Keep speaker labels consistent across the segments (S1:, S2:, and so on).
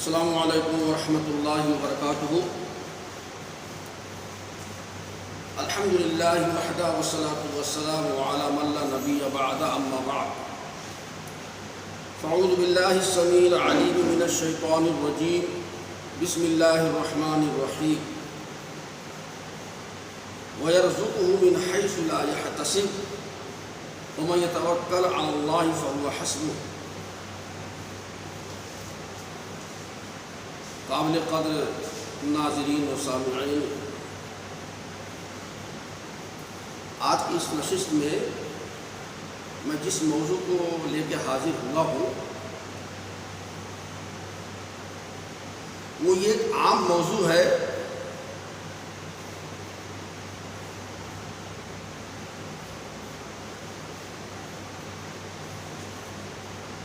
S1: السلام علیکم ورحمۃ اللہ وبرکاتہ۔ الحمد للہ وحدہ والصلاۃ والسلام علی من لا نبی بعد، اما بعد فاعوذ باللہ السمیع العلیم من الشیطان الرجیم، بسم اللہ الرحمن الرحیم۔ وَيَرْزُقُهُ مِنْ حَيْثُ لَا يَحْتَسِبُ وَمَن يَتَوَكَّلْ عَلَى اللَّهِ فَهُوَ حَسْبُهُ۔ قابل قدر ناظرین و سامعین، آج کی اس نشست میں جس موضوع کو لے کے حاضر ہوا ہوں وہ یہ ایک عام موضوع ہے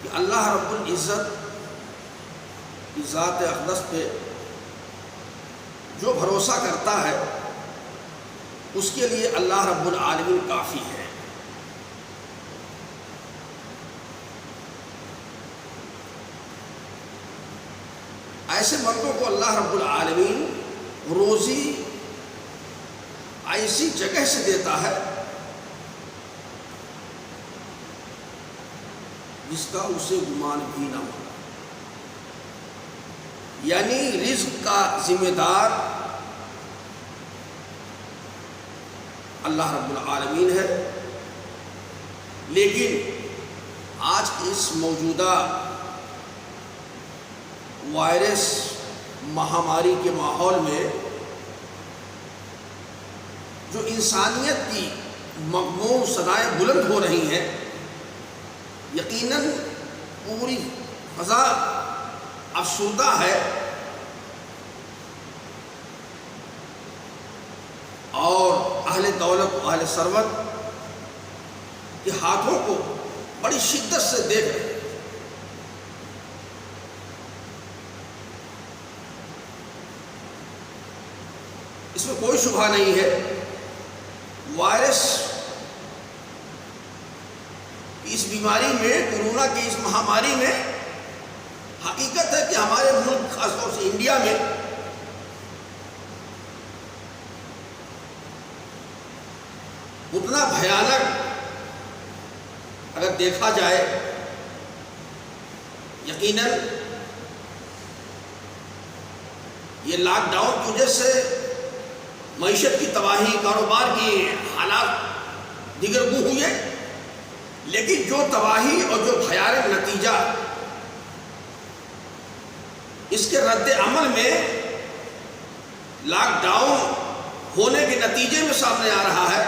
S1: کہ اللہ رب العزت کی ذات اقدس پہ جو بھروسہ کرتا ہے اس کے لیے اللہ رب العالمین کافی ہے۔ ایسے بندوں کو اللہ رب العالمین روزی ایسی جگہ سے دیتا ہے جس کا اسے گمان بھی نہ ہو، یعنی رزق کا ذمہ دار اللہ رب العالمین ہے۔ لیکن آج کی اس موجودہ وائرس مہاماری کے ماحول میں جو انسانیت کی مغموم صدائیں بلند ہو رہی ہیں، یقیناً پوری فضا افسردہ ہے اور اہل دولت و اہل ثروت کے ہاتھوں کو بڑی شدت سے دیکھ رہے ہیں۔ اس میں کوئی شبہ نہیں ہے، وائرس اس بیماری میں، کورونا کی اس مہاماری میں حقیقت ہے کہ ہمارے ملک خاص طور سے انڈیا میں اتنا بھیانک اگر دیکھا جائے، یقیناً یہ لاک ڈاؤن کی وجہ سے معیشت کی تباہی، کاروبار کی حالات دیگر گوں ہوئے، لیکن جو تباہی اور جو بھیانک نتیجہ اس کے رد عمل میں لاک ڈاؤن ہونے کے نتیجے میں سامنے آ رہا ہے،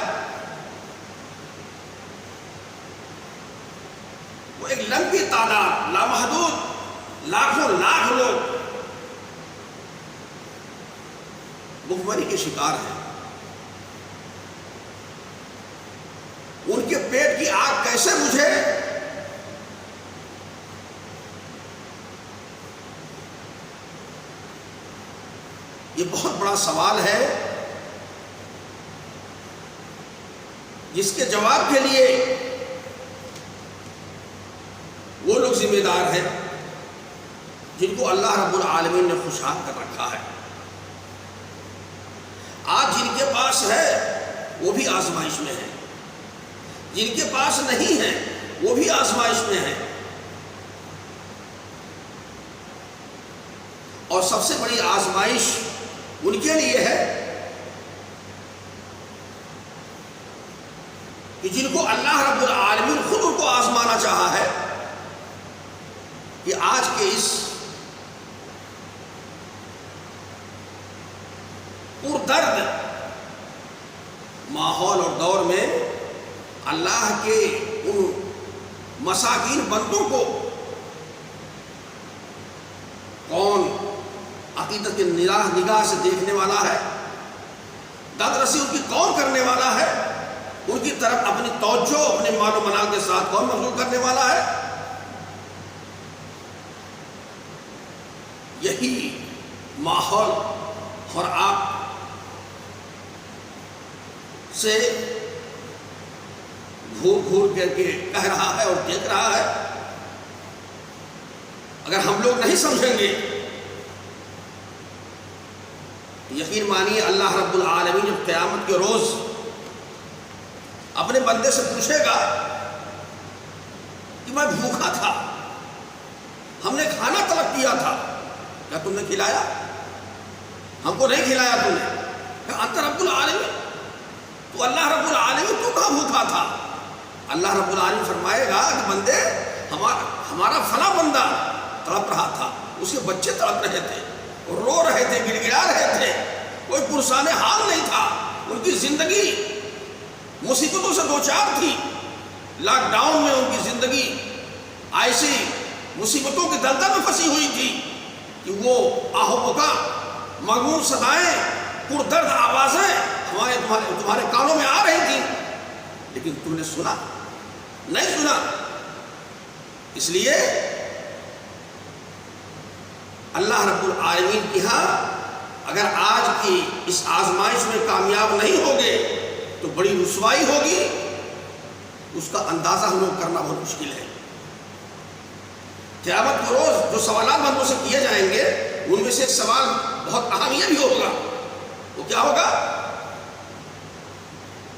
S1: وہ ایک لمبی تعداد، لامحدود لاکھوں لاکھ لوگ بھوکمری کے شکار ہیں۔ ان کے پیٹ کی آگ کیسے بجھے، یہ بہت بڑا سوال ہے، جس کے جواب کے لیے وہ لوگ ذمہ دار ہیں جن کو اللہ رب العالمین نے خوشحال کر رکھا ہے۔ آج جن کے پاس ہے وہ بھی آزمائش میں ہیں، جن کے پاس نہیں ہے وہ بھی آزمائش میں ہیں، اور سب سے بڑی آزمائش ان کے لیے ہے کہ جن کو اللہ رب العالمین خود ان کو آزمانا چاہا ہے کہ آج کے اس پردرد ماحول اور دور میں اللہ کے ان مساکین بندوں کو کون عقیدت کے نگاہ سے دیکھنے والا ہے، داد رسی ان کی کون کرنے والا ہے، ان کی طرف اپنی توجہ اپنے مال و منال کے ساتھ کون مبذول کرنے والا ہے۔ یہی ماحول اور آپ سے گھور گھور کر کے کہہ رہا ہے اور دیکھ رہا ہے۔ اگر ہم لوگ نہیں سمجھیں گے یقین مانیے اللہ رب العالمین جب قیامت کے روز اپنے بندے سے پوچھے گا کہ میں بھوکا تھا، ہم نے کھانا طلب کیا تھا، کیا تم نے کھلایا؟ ہم کو نہیں کھلایا تم نے۔ کہ انت رب العالمین، تو اللہ رب العالمین تو کہاں بھوکا تھا؟ اللہ رب العالمین فرمائے گا کہ بندے ہمارا فلاں بندہ تڑپ رہا تھا، اس کے بچے تڑپ رہے تھے، رو رہے تھے، گڑ گڑا رہے تھے، کوئی پرسان حال نہیں تھا، ان کی زندگی مصیبتوں سے دوچار تھی، لاک ڈاؤن میں ان کی زندگی ایسی مصیبتوں کے دلدل میں پھنسی ہوئی تھی کہ وہ آہو بکا، مغمور صدائیں، پردرد آوازیں تمہارے کانوں میں آ رہی تھیں، لیکن تم نے سنا نہیں سنا۔ اس لیے اللہ رب العالمین کی ہاں اگر آج کی اس آزمائش میں کامیاب نہیں ہوگے تو بڑی رسوائی ہوگی، اس کا اندازہ ہم لوگ کرنا بہت مشکل ہے۔ قیامت کے روز جو سوالات بندوں سے کیے جائیں گے ان میں سے ایک سوال بہت اہم یہ بھی ہوگا، وہ کیا ہوگا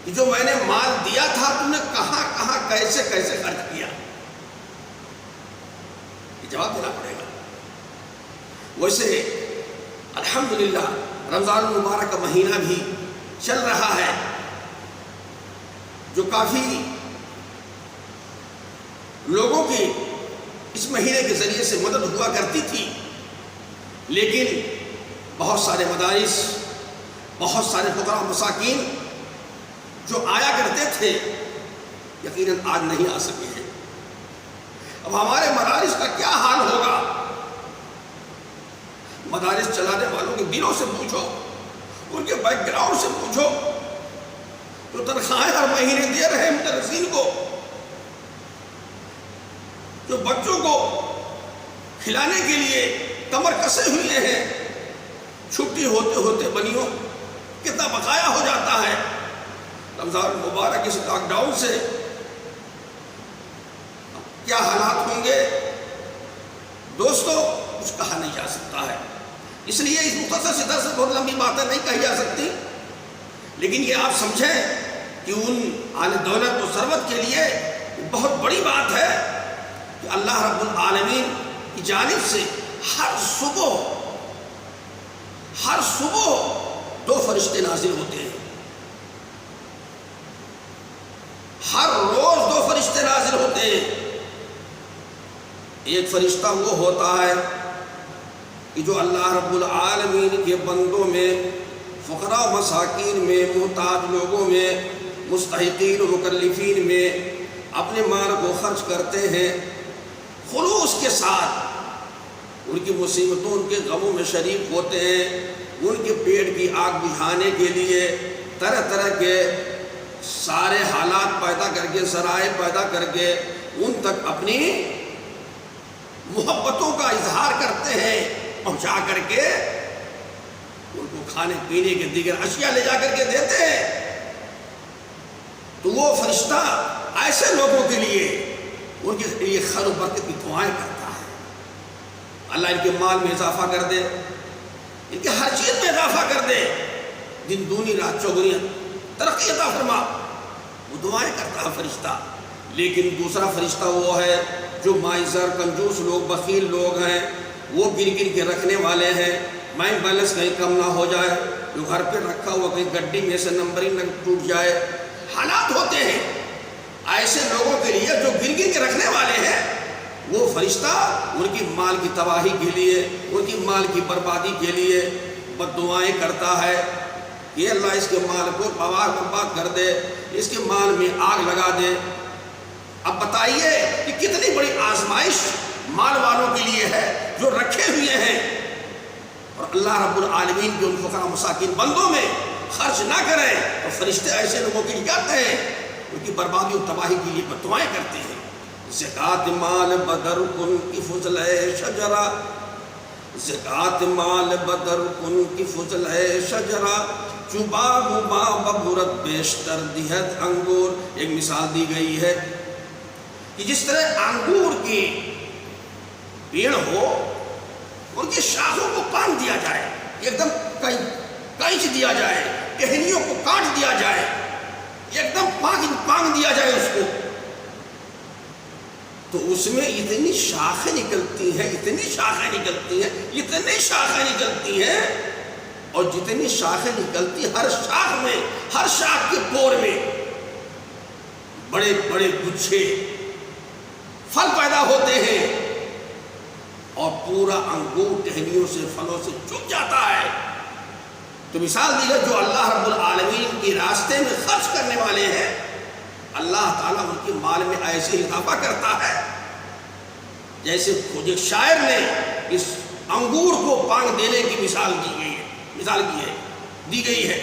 S1: کہ جو میں نے مال دیا تھا تم نے کہاں کہاں کیسے کیسے خرچ کیا؟ یہ جواب دینا پڑے گا۔ ویسے الحمدللہ رمضان المبارک کا مہینہ بھی چل رہا ہے، جو کافی لوگوں کی اس مہینے کے ذریعے سے مدد ہوا کرتی تھی، لیکن بہت سارے مدارس، بہت سارے فقراء مساکین جو آیا کرتے تھے یقیناً آج نہیں آ سکے ہیں۔ اب ہمارے مدارس کا کیا حال ہوگا؟ مدارس چلانے والوں کے دلوں سے پوچھو، ان کے بیک گراؤنڈ سے پوچھو، جو تنخواہیں ہر مہینے دے رہے ہیں مدرسین کو، جو بچوں کو کھلانے کے لیے کمر کسے ہوئے ہیں، چھٹی ہوتے ہوتے بنیوں کتنا بقایا ہو جاتا ہے۔ رمضان مبارک اس لاک ڈاؤن سے کیا حالات ہوں گے دوستو، کچھ کہا نہیں جا سکتا ہے۔ اس لیے اس مختصر سے درس بہت لمبی باتیں نہیں کہی جا سکتی، لیکن یہ آپ سمجھیں کہ ان اہل دولت و ثروت کے لیے بہت بڑی بات ہے کہ اللہ رب العالمین کی جانب سے ہر صبح 2 فرشتے نازل ہوتے ہیں، ہر روز 2 فرشتے نازل ہوتے ہیں۔ ایک فرشتہ وہ ہوتا ہے کہ جو اللہ رب العالمین کے بندوں میں، فقراء مساکین میں، محتاج لوگوں میں، مستحقین و مکلفین میں اپنے مال کو خرچ کرتے ہیں، خلوص کے ساتھ ان کی مصیبتوں، ان کے غموں میں شریک ہوتے ہیں، ان کے پیٹ کی آگ بجھانے کے لیے طرح طرح کے سارے حالات پیدا کر کے، ذرائع پیدا کر کے ان تک اپنی محبتوں کا اظہار کرتے ہیں، پہنچا کر کے ان کو کھانے پینے کے دیگر اشیاء لے جا کر کے دیتے ہیں۔ تو وہ فرشتہ ایسے لوگوں کے لیے ان کے لیے خیر و برکت کی دعائیں کرتا ہے، اللہ ان کے مال میں اضافہ کر دے، ان کے ہر چیز میں اضافہ کر دے، دن دونی رات چوگنی ترقی عطا فرما، وہ دعائیں کرتا ہے فرشتہ۔ لیکن دوسرا فرشتہ وہ ہے جو مائزر، کنجوس لوگ، بخیل لوگ ہیں، وہ گن گن کے رکھنے والے ہیں، بینک بیلنس کہیں کم نہ ہو جائے، جو گھر پہ رکھا ہوا کہیں گڈی میں سے نمبرنگ نہ ٹوٹ جائے، حالات ہوتے ہیں ایسے لوگوں کے لیے جو گن گن کے رکھنے والے ہیں۔ وہ فرشتہ ان کی مال کی تباہی کے لیے، ان کی مال کی بربادی کے لیے بد دعائیں کرتا ہے کہ اللہ اس کے مال کو برباد کر دے، اس کے مال میں آگ لگا دے۔ اب بتائیے کہ کتنی بڑی آزمائش مال والوں کے لیے ہے جو رکھے ہوئے ہیں، اور اللہ رب العالمین کے ان فقراء مساکین بندوں میں خرچ نہ کریں تو فرشتے ایسے لوگوں کے لیے جاتے ہیں، ان کی بربادی اور تباہی کے لیے دعائیں کرتے ہیں۔ زکات مال بدر کن کی فضل شجرا، زکات مال بدر کن کی فضل شجرا، چوبا بوبا ببرت بیشتر دیہت انگور۔ ایک مثال دی گئی ہے کہ جس طرح انگور کی پیڑ ہو، ان کی شاخوں کو باندھ دیا جائے، ایک دم کھینچ دیا جائے، ٹہنیوں کو کاٹ دیا جائے، ایک دم پانگ دیا جائے اس کو، تو اس میں اتنی شاخیں نکلتی ہیں، اتنی شاخیں نکلتی ہیں، اتنی شاخیں نکلتی ہیں، اور جتنی شاخیں نکلتی ہر شاخ میں، ہر شاخ کے پور میں بڑے بڑے گچھے پھل پیدا ہوتے ہیں، اور پورا انگور ٹہنیوں سے، پھلوں سے چپ جاتا ہے۔ تو مثال دی گئی جو اللہ رب العالمین کے راستے میں خرچ کرنے والے ہیں، اللہ تعالیٰ ان کے مال میں ایسے اضافہ کرتا ہے جیسے ایک شاعر نے اس انگور کو پانگ دینے کی مثال دی گئی ہے۔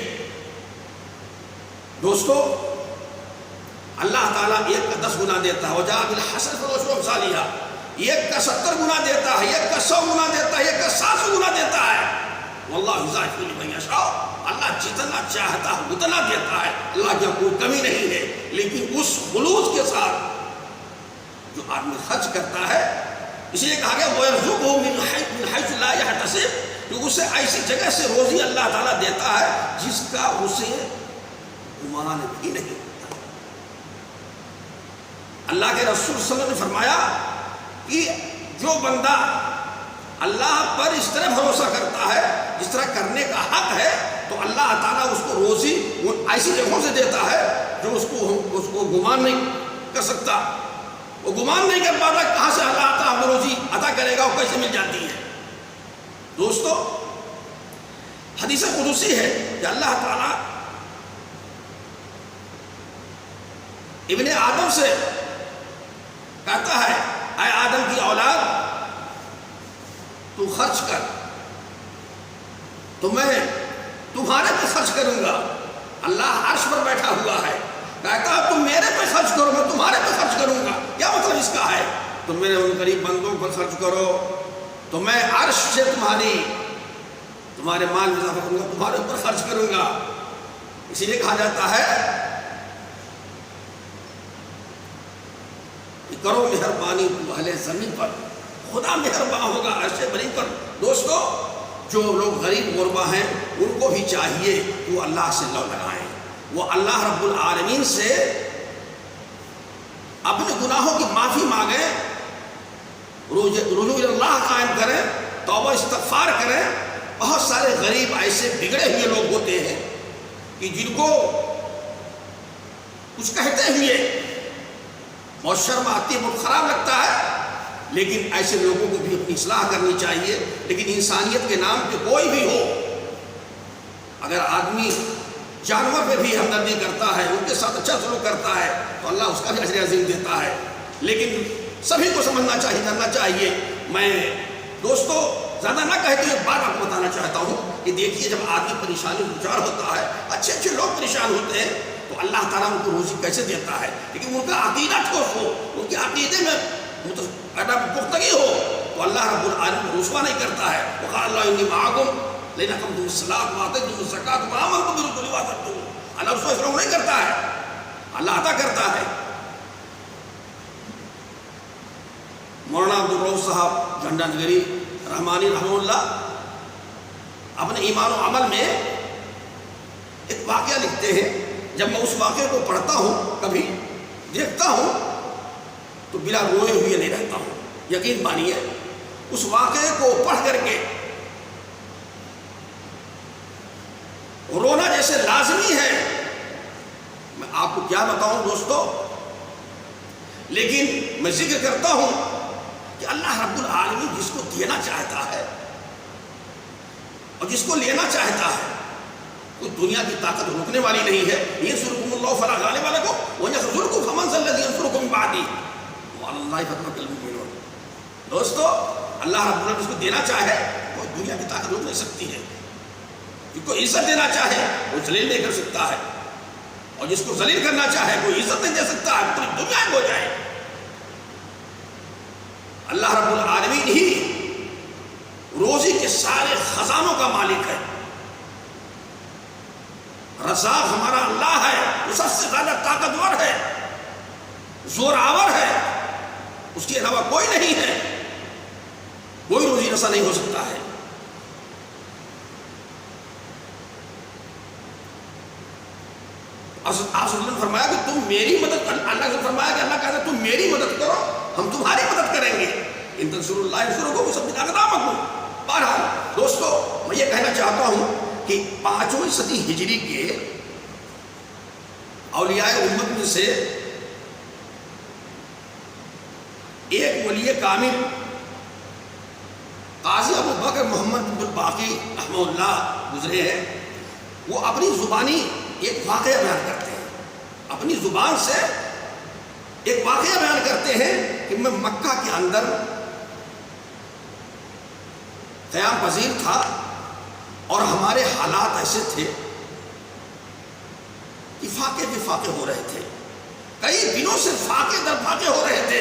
S1: دوستو، اللہ تعالیٰ ایک کا 10 گنا دیتا ہے، وجاء بالحسن فالعشر امثالها، ایک کا 70 گنا دیتا ہے، ایک کا 100 گنا دیتا ہے، ایک کا 700 گنا دیتا ہے۔ واللہ یضاعف لمن یشاء، اللہ جتنا چاہتا ہے اتنا دیتا ہے، اللہ کی کوئی کمی نہیں ہے۔ لیکن اس خلوص کے ساتھ جو آدمی خرچ کرتا ہے، اس لیے کہا گیا وَيَرْزُقْهُ مِنْ حَيْثُ لَا يَحْتَسِبُ، کہ اسے ایسی جگہ سے روزی اللہ تعالیٰ دیتا ہے جس کا اسے گمان بھی نہیں ہوتا۔ اللہ کے رسول صلی اللہ علیہ وسلم نے فرمایا کہ جو بندہ اللہ پر اس طرح بھروسہ کرتا ہے جس طرح کرنے کا حق ہے، تو اللہ تعالیٰ اس کو روزی وہ ایسی جگہوں سے دیتا ہے جو اس کو گمان نہیں کر سکتا، وہ گمان نہیں کر پاتا کہاں سے اللہ تعالیٰ روزی عطا کرے گا، وہ کیسے مل جاتی ہے۔ دوستو، حدیث قدسی ہے کہ اللہ تعالیٰ ابن آدم سے کہتا ہے اے آدم کی اولاد، تو خرچ کر، تو میں تمہارے پہ خرچ کروں گا۔ اللہ عرش پر بیٹھا ہوا ہے، کہتا ہے تم میرے پہ خرچ کرو، میں تمہارے پہ خرچ کروں گا۔ کیا مطلب اس کا ہے؟ تم میرے ان قریب بندوں پر خرچ کرو تو میں عرش سے تمہارے مال میں اضافہ کروں گا، تمہارے اوپر خرچ کروں گا۔ اسی لیے کہا جاتا ہے کہ کرو مہربانی تو اہل زمین پر، خدا مہربان ہوگا عرش بری پر۔ دوستو، جو لوگ غریب غربا ہیں ان کو بھی چاہیے کہ وہ اللہ سے لو لگائیں، وہ اللہ رب العالمین سے اپنے گناہوں کی معافی مانگیں، رجوع اللہ قائم کریں، توبہ استغفار کریں۔ بہت سارے غریب ایسے بگڑے ہوئے لوگ ہوتے ہیں کہ جن کو کچھ کہتے ہوئے بہت شرم آتی ہے، بہت خراب لگتا ہے، لیکن ایسے لوگوں کو بھی اپنی اصلاح کرنی چاہیے۔ لیکن انسانیت کے نام پہ کوئی بھی ہو، اگر آدمی جانور پہ بھی ہمدردی کرتا ہے، ان کے ساتھ اچھا سلوک کرتا ہے، تو اللہ اس کا بھی اجر عظیم دیتا ہے۔ لیکن سبھی کو سمجھنا چاہیے، کرنا چاہیے۔ میں دوستو زیادہ نہ کہتے ہوئے ایک بات آپ کو بتانا چاہتا ہوں کہ دیکھیے، جب آدمی پریشانی گزار ہوتا ہے، اچھے اچھے لوگ پریشان ہوتے ہیں، تو اللہ تعالیٰ ان کو روزی کیسے دیتا ہے؟ لیکن ان کا عقیدہ ٹھوس ہو، ان کے عقیدے میں پختگی ہو، تو اللہ رب العالمین کو رسوا نہیں کرتا ہے۔ وقال اللہ انی معکم لئن اقمتم الصلاۃ وآتیتم الزکاۃ وآمنتم برسولی واتقوا، اللہ رسوا اسلام نہیں کرتا ہے، اللہ عطا کرتا ہے۔ مولانا عبدالرؤف صاحب جھنڈا نگری رحمانی رحمہ اللہ اپنے ایمان و عمل میں ایک واقعہ لکھتے ہیں۔ جب میں اس واقعے کو پڑھتا ہوں، کبھی دیکھتا ہوں، تو بلا روئے ہوئے نہیں رہتا ہوں۔ یقین مانیے، اس واقعے کو پڑھ کر کے رونا جیسے لازمی ہے، میں آپ کو کیا بتاؤں دوستو، لیکن میں ذکر کرتا ہوں کہ اللہ رب العالمین جس کو دینا چاہتا ہے اور جس کو لینا چاہتا ہے، کوئی دنیا کی طاقت رکنے والی نہیں ہے۔ ینصرکم اللہ فلا غالب لکم ویخذلکم فمن ذا الذی ینصرکم من بعدہ وعلی اللہ فلیتوکل المؤمنون۔ دوستو، اللہ رب العالمین جس کو دینا چاہے، کوئی دنیا کی طاقت روک نہیں سکتی ہے۔ جس کو عزت دینا چاہے وہ ذلیل نہیں کر سکتا ہے، اور جس کو ذلیل کرنا چاہے کوئی عزت نہیں دے سکتا ہے، پوری دنیا ہو جائے۔ اللہ رب العالمین ہی روزی کے سارے خزانوں کا مالک ہے۔ رزاق ہمارا اللہ ہے، وہ سب سے زیادہ طاقتور ہے، زور آور ہے، اس کے علاوہ کوئی نہیں ہے، کوئی روزی رسا نہیں ہو سکتا ہے۔ آپ نے فرمایا کہ تم میری مدد کر، اللہ سے فرمایا کہ اللہ کہتا ہے تم میری مدد کرو ہم تمہاری مدد کریں گے، ان تنصروا اللہ ینصرکم ویثبت اقدامکم۔ بہرحال دوستو میں یہ کہنا چاہتا ہوں کہ 5ویں صدی ہجری کے اولیاء امت میں سے ایک ولی کامل قاضی ابو بکر محمد بن الباقی رحمہ اللہ گزرے ہیں۔ وہ اپنی زبانی ایک واقعہ بیان کرتے ہیں، اپنی زبان سے ایک واقعہ بیان کرتے ہیں کہ میں مکہ کے اندر قیام پذیر تھا اور ہمارے حالات ایسے تھے کہ فاقے پہ فاقے ہو رہے تھے، کئی دنوں سے فاقے در فاقے ہو رہے تھے،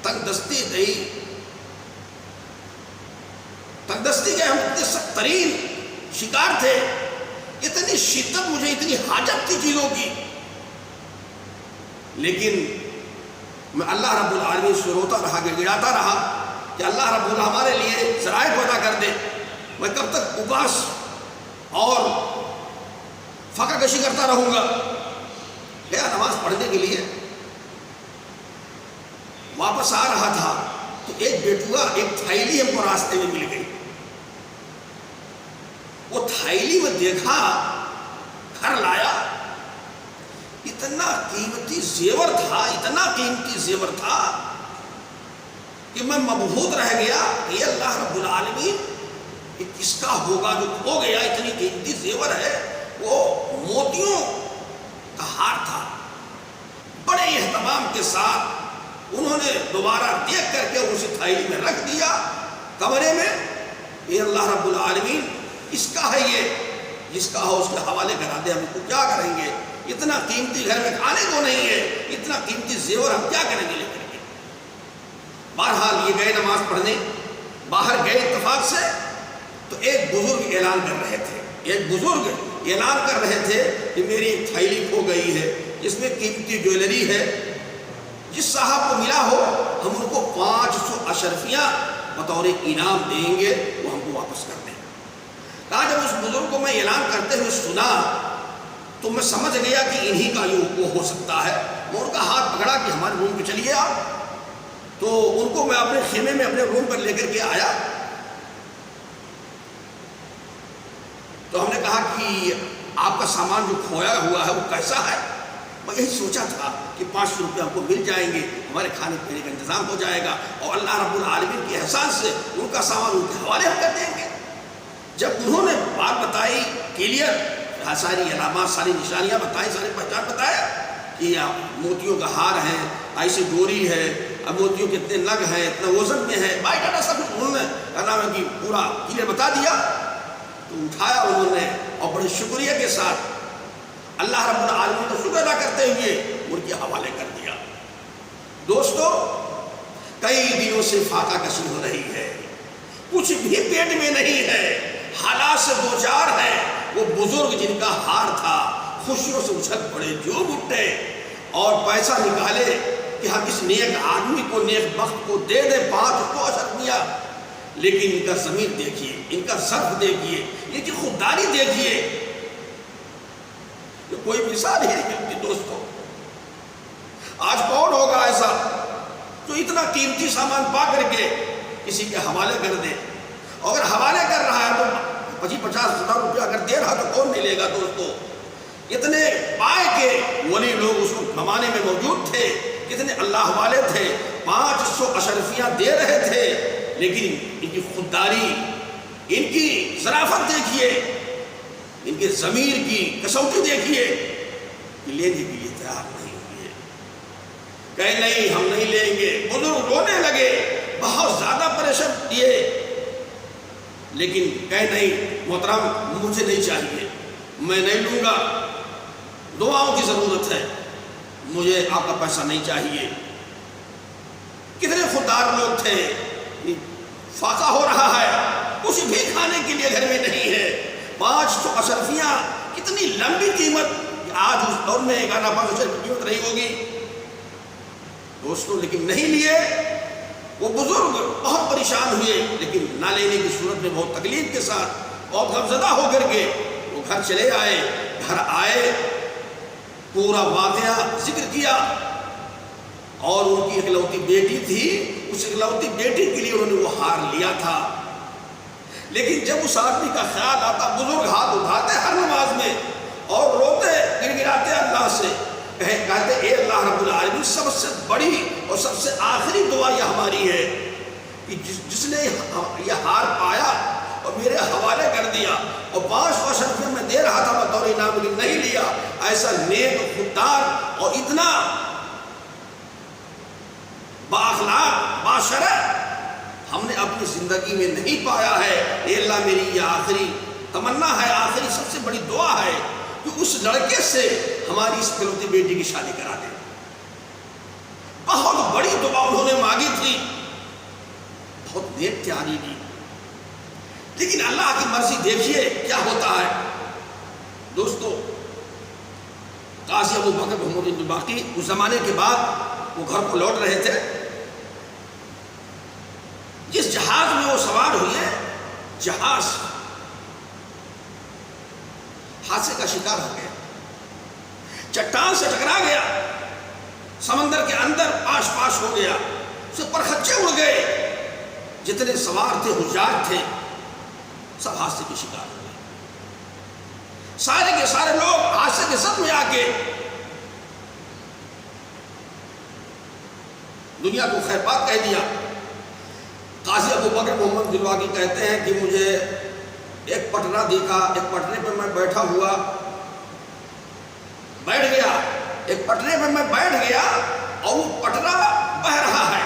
S1: تنگ دستی کے ہم اتنے سخت ترین شکار تھے، اتنی شدت مجھے اتنی حاجت تھی چیزوں کی، لیکن میں اللہ رب العالمین سے روتا رہا، گڑگڑاتا رہا کہ اللہ رب العالمین ہمارے لیے ذرائع پیدا کر دے، میں کب تک اپاس اور فقہ کشی کرتا رہوں گا۔ گیا نماز پڑھنے کے لیے، واپس آ رہا تھا تو ایک بیٹوا ایک تھیلی ہم کو راستے میں مل گئی، وہ تھیلی میں دیکھا، گھر لایا، اتنا قیمتی زیور تھا، اتنا قیمتی زیور تھا کہ میں مبہوت رہ گیا کہ یہ اللہ رب العالمین یہ کس کا ہوگا جو کھو گیا، اتنی قیمتی زیور ہے۔ وہ موتیوں کا ہار تھا، بڑے اہتمام کے ساتھ انہوں نے دوبارہ دیکھ کر کے اسی تھیلی میں رکھ دیا کمرے میں، یہ اللہ رب العالمین اس کا ہے، یہ جس کا ہو اس کے حوالے کرا دے، ہم اس کو کیا کریں گے، اتنا قیمتی گھر میں کھانے کو نہیں ہے، اتنا قیمتی زیور ہم کیا کریں گے لے کر کے۔ بہرحال یہ گئے نماز پڑھنے، باہر گئے اتفاق سے تو ایک بزرگ اعلان کر رہے تھے، ایک بزرگ اعلان کر رہے تھے کہ میری ایک تھیلی کھو گئی ہے، جس میں قیمتی جویلری ہے، جس صاحب کو ملا ہو ہم ان کو 500 اشرفیاں بطور انعام دیں گے، وہ ہم کو واپس کر دیں۔ کہا جب اس بزرگ کو میں اعلان کرتے ہوئے سنا تو میں سمجھ گیا کہ انہی کا یہ وہ ہو سکتا ہے، میں ان کا ہاتھ پکڑا کہ ہمارے روم پہ چلیے آپ، تو ان کو میں اپنے خیمے میں اپنے روم پر لے کر کے آیا، تو ہم نے کہا کہ آپ کا سامان جو کھویا ہوا ہے وہ کیسا ہے؟ میں یہی سوچا تھا کہ 500 روپے ہم کو مل جائیں گے، ہمارے کھانے پینے کا انتظام ہو جائے گا اور اللہ رب العالمین کے احسان سے ان کا سامان ان کے حوالے ہم کر دیں گے۔ جب انہوں نے بات بتائی کلیئر، ساری علامات ساری نشانیاں بتائی، ساری پہچان بتایا کہ یہ موتیوں کا ہار ہے، ایسی ڈوری ہے، اب موتیوں کے اتنے نگ ہیں، اتنا وزن میں ہے، بائی ڈاٹا سب کچھ انہوں نے کہنا ہے کہ پورا کلیئر بتا دیا، تو اٹھایا انہوں نے اور بڑے شکریہ کے ساتھ اللہ رب العالمین کو شکر ادا کرتے ہوئے ان کے حوالے کر دیا۔ دوستو کئی دنوں سے فاقہ کشی ہو رہی ہے، کچھ بھی پیٹ میں نہیں ہے، حالات سے دوچار ہے، وہ بزرگ جن کا ہار تھا خوشیوں سے اچھل پڑے، جھوم اٹھے اور پیسہ نکالے کہ ہم اس نیک آدمی کو، نیک بخت کو دے دیں 500 اشرفیاں، لیکن ان کا ضمیر دیکھیے، ان کا ظرف دیکھیے، ان کی خودداری دیکھیے، یہ کوئی مثال ہی نہیں ملتی دوستو۔ آج کون ہوگا ایسا جو اتنا قیمتی سامان پا کر کے کسی کے حوالے کر دے؟ اگر حوالے کر رہا ہے تو 50 ہزار روپیہ اگر دے رہا تو کون نہیں لے گا دوستو؟ اتنے پائے کے ولی لوگ اس زمانے میں موجود تھے، کتنے اللہ والے تھے، 500 اشرفیاں دے رہے تھے، لیکن ان کی خودداری، ان کی ظرافت دیکھیے، ان کے ضمیر کی کسوٹی دیکھیے کہ لینے کے لیے تیار نہیں ہوئے، کہیں نہیں ہم نہیں لیں گے۔ بزرگ رونے لگے، بہت زیادہ پریشان کیے، لیکن کہیں نہیں محترم مجھے نہیں چاہیے، میں نہیں لوں گا، دعاؤں کی ضرورت ہے، مجھے آپ کا پیسہ نہیں چاہیے۔ کتنے خوددار لوگ تھے، فاقہ ہو رہا ہے، کچھ بھی کھانے کے لیے گھر میں نہیں ہے، 500 اشرفیاں، کتنی لمبی قیمت، آج اس دور میں 1100 کی قیمت رہی ہوگی دوستوں، لیکن نہیں لیے۔ وہ بزرگ بہت پریشان ہوئے، لیکن نہ لینے کی صورت میں بہت تکلیف کے ساتھ، بہت غمزدہ ہو کر کے وہ گھر چلے آئے۔ گھر آئے پورا واقعہ ذکر کیا، اور ان کی اکلوتی بیٹی تھی، اس اکلوتی بیٹی کے لیے انہوں نے وہ ہار لیا تھا۔ لیکن جب اس آدمی کا خیال آتا، بزرگ ہاتھ اٹھاتے ہر نماز میں اور روتے گر گراتے اللہ سے، کہتے اے اللہ رب العالمین، سب سے بڑی اور سب سے آخری دعا یہ ہماری ہے کہ جس نے یہ ہار پایا اور میرے حوالے کر دیا اور 5 روپے میں دے رہا تھا بطور انعام، لیکن نہیں لیا، ایسا نیک خوددار اور اتنا بااخلاق باشرع ہم نے اپنی زندگی میں نہیں پایا ہے۔ اے اللہ، میری یہ آخری تمنا ہے، آخری سب سے بڑی دعا ہے کہ اس لڑکے سے ہماری اس اکلوتی بیٹی کی شادی کرا دے۔ بہت بڑی دعا انہوں نے مانگی تھی، بہت نیک تیاری دی، لیکن اللہ کی مرضی دیکھیے کیا ہوتا ہے۔ دوستو، قاضی ابو بکر محمود بن باقی اس زمانے کے بعد وہ گھر کو لوٹ رہے تھے، جس جہاز میں وہ سوار ہوئے، جہاز حادثے کا شکار ہو گیا، چٹان سے ٹکرا گیا، سمندر کے اندر پاش ہو گیا، اسے پرخچے اڑ گئے، جتنے سوار تھے، حجاج تھے، سب حادثے کے شکار ہو گئے۔ سارے کے سارے لوگ حادثے کے سب میں آ کے دنیا کو خیر بات کہہ دیا۔ قاضی ابو بکر محمد بن باقی کہتے ہیں کہ مجھے ایک پٹرا دیکھا، ایک پٹرے پہ میں بیٹھا ہوا بیٹھ گیا، ایک پٹرے پہ میں بیٹھ گیا اور وہ پٹرا بہہ رہا ہے،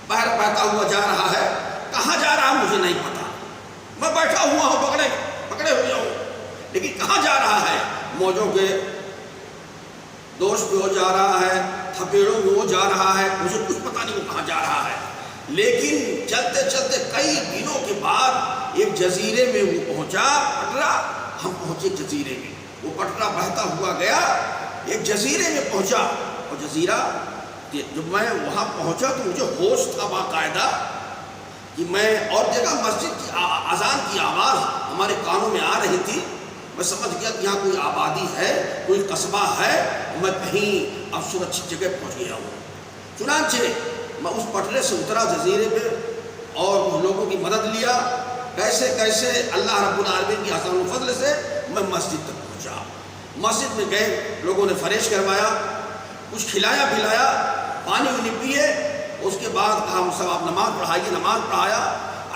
S1: بہتا ہوا جا رہا ہے، کہاں جا رہا مجھے نہیں پتا، میں بیٹھا ہوا ہوں، پکڑے ہوئے ہوں، لیکن کہاں جا رہا ہے؟ موجوں کے دوش پہ وہ جا رہا ہے، تھپیڑوں میں وہ جا رہا ہے، مجھے کچھ پتا نہیں وہ کہاں جا رہا ہے۔ لیکن چلتے چلتے کئی دنوں کے بعد ایک جزیرے میں وہ پہنچا پٹرا، ہم پہنچے جزیرے میں، وہ پٹرا بہتا ہوا گیا، ایک جزیرے میں پہنچا، اور جزیرہ جب میں وہاں پہنچا تو مجھے ہوش تھا باقاعدہ کہ میں، اور جگہ مسجد کی اذان کی آواز ہمارے کانوں میں آ رہی تھی، میں سمجھ گیا کہ یہاں کوئی آبادی ہے، کوئی قصبہ ہے، میں کہیں اب سرکشت جگہ پہنچ گیا ہوں۔ چنانچہ میں اس پٹرے سے اترا جزیرے پہ اور ان لوگوں کی مدد لیا، کیسے کیسے اللہ رب العالمین کی احسان و فضل سے میں مسجد تک پہنچا۔ مسجد میں گئے، لوگوں نے فریش کروایا، کچھ کھلایا پلایا، پانی وانی پیے، اس کے بعد کہا سب آپ نماز پڑھائیے، نماز پڑھایا۔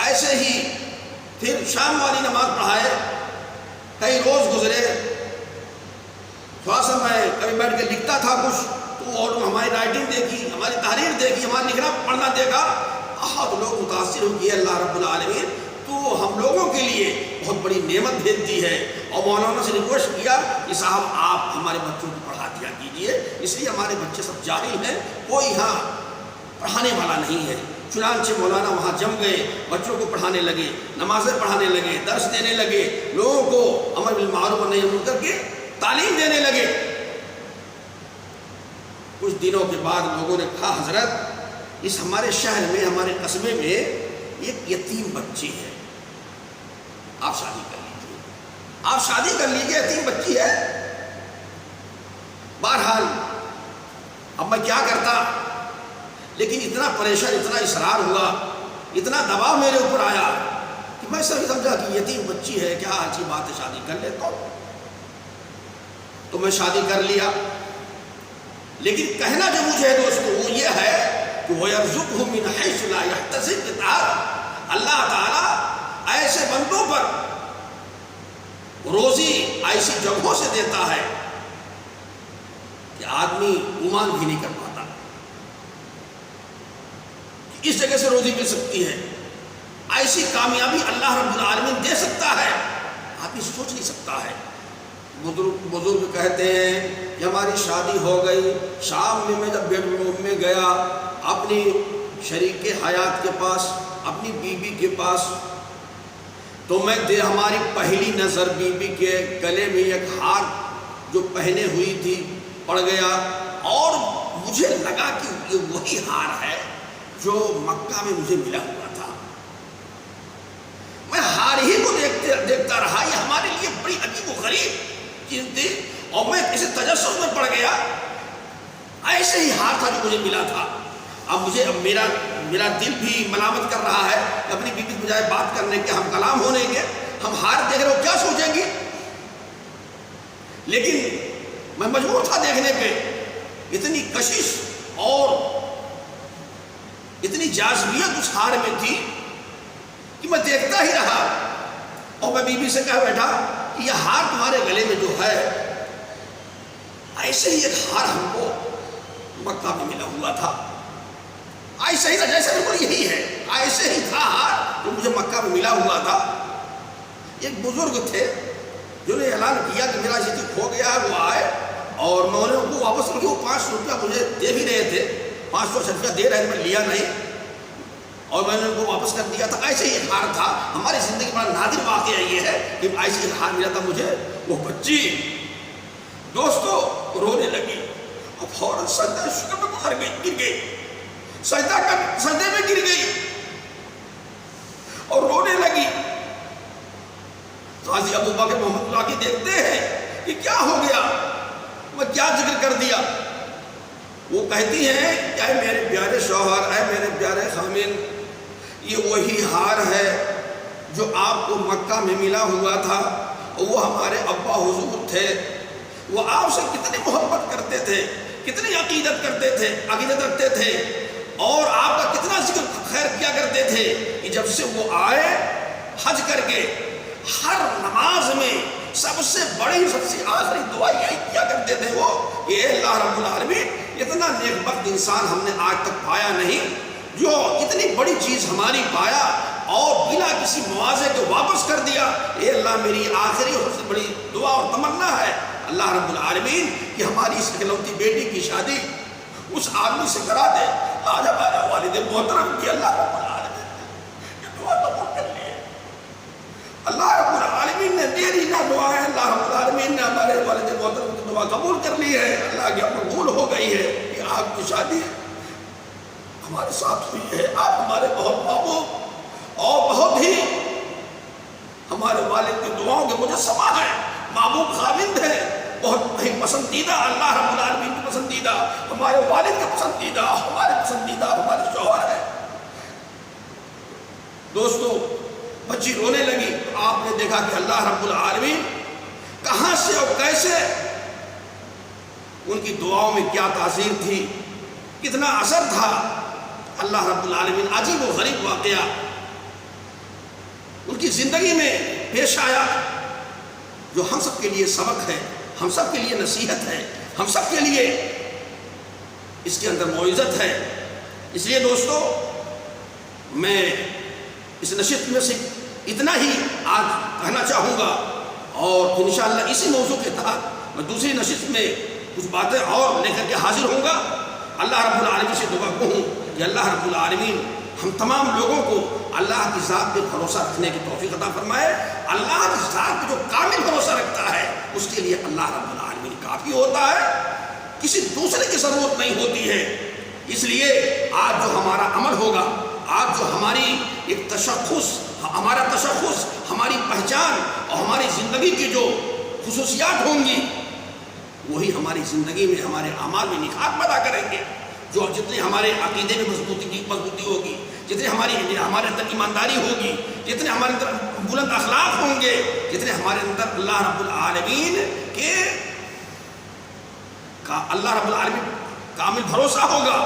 S1: ایسے ہی پھر شام والی نماز پڑھائے، کئی روز گزرے، تھوڑا سا میں کبھی بیٹھ کے لکھتا تھا کچھ، تو اور ہماری رائٹنگ دیکھی، ہماری تحریر دیکھی، ہمارا لکھنا پڑھنا دیکھا، بہت لوگ متاثر ہو گئے، اللہ رب العالمین تو ہم لوگوں کے لیے بہت بڑی نعمت بھیجتی ہے۔ اور مولانا سے ریکویسٹ کیا کہ صاحب آپ ہمارے بچوں کو پڑھا دیا کیجیے، اس لیے ہمارے بچے سب جاہل ہیں، کوئی یہاں پڑھانے والا نہیں ہے۔ چنانچہ مولانا وہاں جم گئے، بچوں کو پڑھانے لگے، نمازیں پڑھانے لگے، درس دینے لگے، لوگوں کو امر بالمعروف و نہی عن المنکر کی تعلیم دینے لگے۔ کچھ دنوں کے بعد لوگوں نے کہا حضرت اس ہمارے شہر میں، ہمارے قصبے میں ایک یتیم بچی ہے، آپ شادی کر لیجیے، آپ شادی کر لیجیے، یتیم بچی ہے۔ بہرحال اب میں کیا کرتا، لیکن اتنا پریشان، اتنا اصرار ہوا، اتنا دباؤ میرے اوپر آیا کہ میں سمجھا کہ یتیم بچی ہے، کیا اچھی بات ہے، شادی کر لیتا ہوں۔ تو میں شادی کر لیا، لیکن کہنا جو مجھے ہے دوستو وہ یہ ہے کہ وَيَرْزُقْهُ مِنْ حَيْثُ لَا يَحْتَسِبُ، اللہ تعالیٰ ایسے بندوں پر روزی ایسی جگہوں سے دیتا ہے کہ آدمی گمان بھی نہیں کر پاتا کہ اس جگہ سے روزی مل سکتی ہے، ایسی کامیابی اللہ رب العالمین دے سکتا ہے، آدمی سوچ نہیں سکتا ہے۔ بزرگ کہتے ہیں کہ ہماری شادی ہو گئی، شام میں جب بیڈ روم میں گیا اپنی شریک حیات کے پاس، اپنی بیوی کے پاس، تو میں ہماری پہلی نظر بیوی کے گلے میں ایک ہار جو پہنے ہوئی تھی پڑ گیا، اور مجھے لگا کہ یہ وہی ہار ہے جو مکہ میں مجھے ملا ہوا تھا۔ میں ہار ہی کو دیکھتا رہا، یہ ہمارے لیے بڑی عجیب و غریب چیز تھی، اور میں اسے تجسس میں پڑ گیا، ایسے ہی ہار تھا جو مجھے ملا تھا۔ اب میرا دل بھی ملامت کر رہا ہے کہ اپنی بیوی کے بجائے بات کرنے کے ہم کلام ہونے کے ہم ہار دیکھ رہے ہو، کیا سوچیں گی؟ لیکن میں مجبور تھا دیکھنے پہ، اتنی کشش اور اتنی جاذبیت اس ہار میں تھی کہ میں دیکھتا ہی رہا۔ اور میں بیوی سے کہا بیٹا کہ یہ ہار تمہارے گلے میں جو ہے، ایسے ہی ایک ہار ہم کو مکہ میں ملا ہوا تھا، ایسے ہی تھا، جیسے بالکل یہی ہے، ایسے ہی تھا ہار جو مجھے مکہ میں ملا ہوا تھا۔ ایک بزرگ تھے جو نے اعلان کیا کہ میرا یہ کھو گیا ہے، وہ آئے اور میں نے ان کو واپس کر کے وہ 500 روپیہ مجھے دے بھی رہے تھے، 500 روپیہ دے رہے تھے، میں لیا نہیں اور میں نے ان کو واپس کر دیا تھا۔ ایسے ہی ایک ہار تھا، ہماری زندگی بڑا نادر واقعہ یہ ہے کہ ایسے ہی ہار ملا تھا مجھے۔ وہ بچی دوستو رونے لگی اور فوراً سجدہ شکر میں گر گئی، سجدے میں گر گئی اور رونے لگی۔ قاضی ابو بکر محمد اللہ کی دیکھتے ہیں کہ کیا ہو گیا، میں کیا ذکر کر دیا؟ وہ کہتی ہیں کہ اے میرے پیارے شوہر، اے میرے پیارے خامن، یہ وہی ہار ہے جو آپ کو مکہ میں ملا ہوا تھا۔ وہ ہمارے ابا حضور تھے، وہ آپ سے کتنی محبت کرتے تھے، کتنی عقیدت رکھتے تھے اور آپ کا کتنا ذکر خیر کیا کرتے تھے کہ جب سے وہ آئے حج کر کے ہر نماز میں سب سے بڑی سب سے آخری دعا یہی کیا کرتے تھے وہ کہ اے اللہ رب العالمین، اتنا نیک بخت انسان ہم نے آج تک پایا نہیں جو اتنی بڑی چیز ہماری پایا اور بلا کسی موازے کو واپس کر دیا۔ اے اللہ، میری آخری اور سب سے بڑی دعا اور تمنا ہے اللہ رب العالمین کہ ہماری اس اکلوتی بیٹی کی شادی اس آدمی سے کرا دے۔ آج ہمارے والد محترم کی اللہ رب العالمین یہ دعا قبول کر لی ہے، اللہ رب العالمین نے میری نہ دعا ہے، اللہ رب العالمین نے ہمارے والد محترم کی دعا قبول کر لی ہے۔ اللہ کی قبول ہو گئی ہے کہ آپ کی شادی ہمارے ساتھ ہوئی ہے۔ آپ ہمارے بہت محبوب اور بہت ہی ہمارے والد کی دعاؤں کے مجسمہ ہیں، محبوب خاوند ہیں، بہت ہی پسندیدہ، اللہ رب العالمین کی پسندیدہ، ہمارے والد کے پسندیدہ، ہمارے پسندیدہ ہمارے شوہر ہیں۔ دوستو بچی رونے لگی، آپ نے دیکھا کہ اللہ رب العالمین کہاں سے اور کیسے ان کی دعاؤں میں کیا تاثیر تھی، کتنا اثر تھا۔ اللہ رب العالمین عجیب و غریب واقعہ ان کی زندگی میں پیش آیا جو ہم سب کے لیے سبق ہے، ہم سب کے لیے نصیحت ہے، ہم سب کے لیے اس کے اندر موعظت ہے۔ اس لیے دوستو میں اس نشست میں سے اتنا ہی آج کہنا چاہوں گا اور انشاءاللہ اسی موضوع کے تحت میں دوسری نشست میں کچھ باتیں اور لے کر کے حاضر ہوں گا۔ اللہ رب العالمین سے دعا کہوں کہ اللہ رب العالمین ہم تمام لوگوں کو اللہ کی ذات پہ بھروسہ رکھنے کی توفیق عطا فرمائے۔ اللہ کی ذات پہ جو کامل بھروسہ رکھتا ہے اس کے لیے اللہ رب العالمین کافی ہوتا ہے، کسی دوسرے کی ضرورت نہیں ہوتی ہے۔ اس لیے آج جو ہمارا عمل ہوگا، آج جو ہماری ایک ہمارا تشخص، ہماری پہچان اور ہماری زندگی کی جو خصوصیات ہوں گی وہی ہماری زندگی میں، ہمارے اعمال میں نکھار پیدا کریں گے۔ جو جتنے ہمارے عقیدے میں مضبوطی ہوگی، جتنے ہمارے اندر ایمانداری ہوگی، جتنے ہمارے اندر بلند اخلاق ہوں گے، جتنے ہمارے اندر اللہ رب العالمین کامل بھروسہ ہوگا،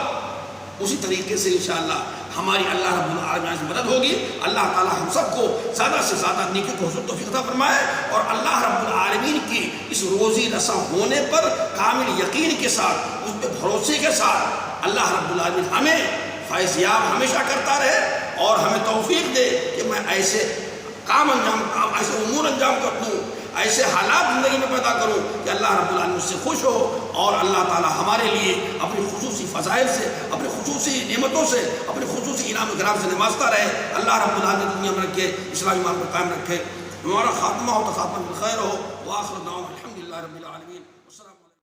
S1: اسی طریقے سے انشاءاللہ ہماری اللہ رب العالمین سے مدد ہوگی۔ اللہ تعالی ہم سب کو زیادہ سے زیادہ نیکی کو حصول توفیق عطا فرمائے اور اللہ رب العالمین کی اس روزی رساں ہونے پر کامل یقین کے ساتھ، اس پہ بھروسے کے ساتھ اللہ رب العالمین ہمیں فیض یاب ہمیشہ کرتا رہے اور ہمیں توفیق دے کہ میں ایسے ایسے امور انجام کر دوں، ایسے حالات زندگی میں پیدا کروں کہ اللہ رب العالمین اس سے خوش ہو اور اللہ تعالی ہمارے لیے اپنی خصوصی فضائل سے، اپنی خصوصی نعمتوں سے، اپنے خصوصی انعام و کرام سے نوازتا رہے۔ اللہ رب العالمین دنیا میں رکھے، اسلامی ایمان کو قائم رکھے، ہمارا خاتمہ ہو تو خاتمہ بالخیر ہو، وآخر دعوانا الحمدللہ رب العالمین۔